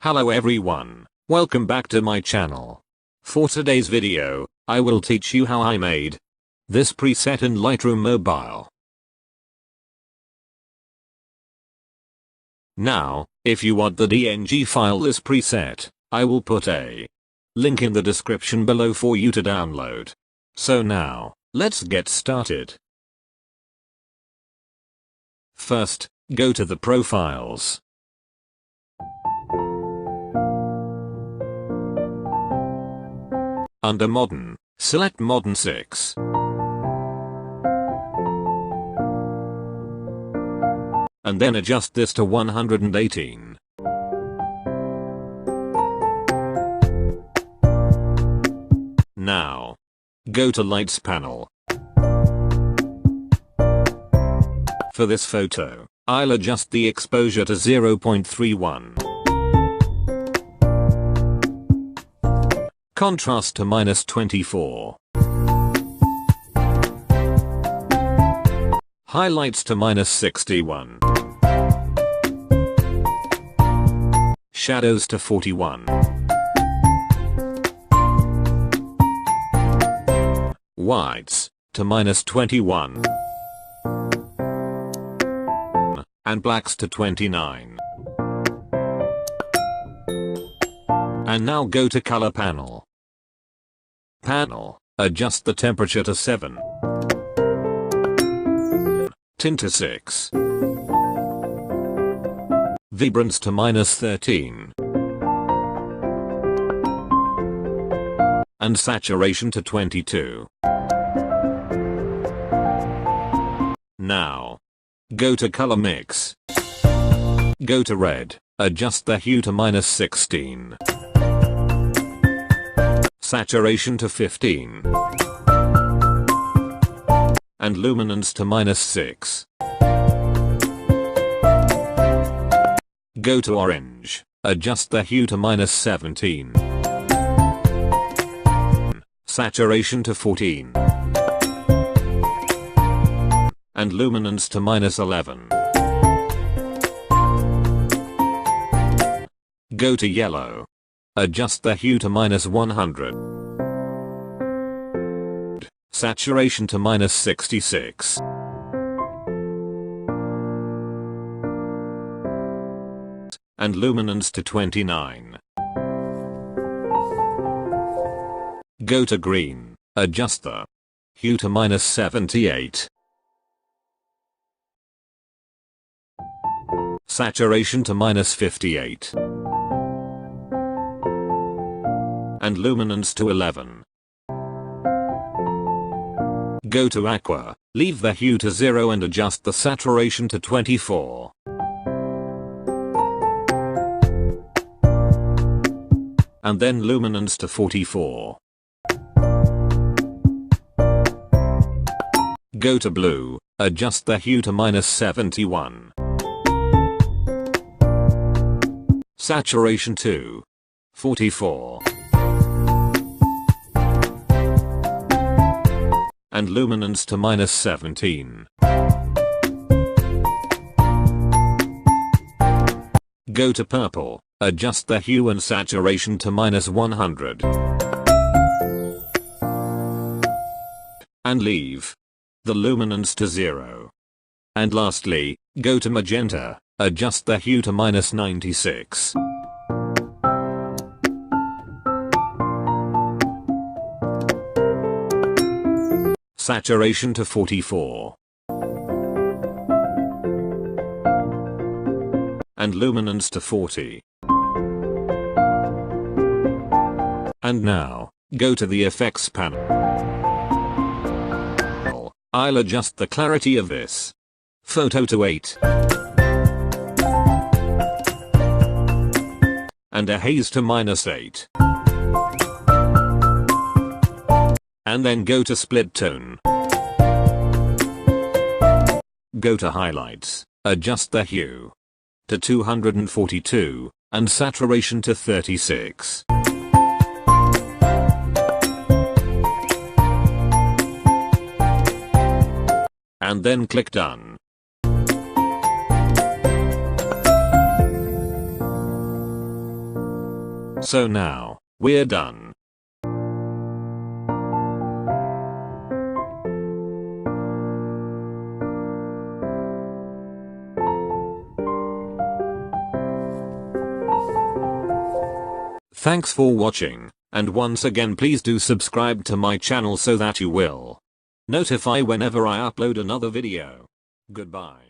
Hello everyone, welcome back to my channel. For today's video, I will teach you how I made this preset in Lightroom Mobile. Now, if you want the DNG file this preset, I will put a link in the description below for you to download. So now, let's get started. First, go to the profiles. Under Modern, select Modern 6. And then adjust this to 118. Now, go to Lights panel. For this photo, I'll adjust the exposure to 0.31. Contrast to -24. Highlights to -61. Shadows to 41. Whites to -21. And blacks to 29. And now go to Color panel. Adjust the temperature to 7. Tint to 6. Vibrance to -13. And saturation to 22. Now, go to Color Mix. Go to Red, adjust the hue to -16. Saturation to 15. And luminance to -6. Go to Orange, adjust the hue to -17. Saturation to 14. And luminance to -11. Go to Yellow. Adjust the hue to -100. Saturation to -66. And luminance to 29. Go to Green. Adjust the hue to -78. Saturation to -58. And luminance to 11. Go to Aqua, leave the hue to 0 and adjust the saturation to 24. And then luminance to 44. Go to Blue, adjust the hue to -71. Saturation to 44. And luminance to -17. Go to Purple, adjust the hue and saturation to -100. And leave the luminance to 0. And lastly, go to Magenta, adjust the hue to -96. Saturation to 44. And luminance to 40. And now, go to the Effects panel. I'll adjust the clarity of this photo to 8. And a haze to -8. And then go to Split Tone. Go to Highlights, adjust the hue to 242, and saturation to 36. And then click Done. So now, we're done. Thanks for watching, and once again please do subscribe to my channel so that you will notify whenever I upload another video. Goodbye.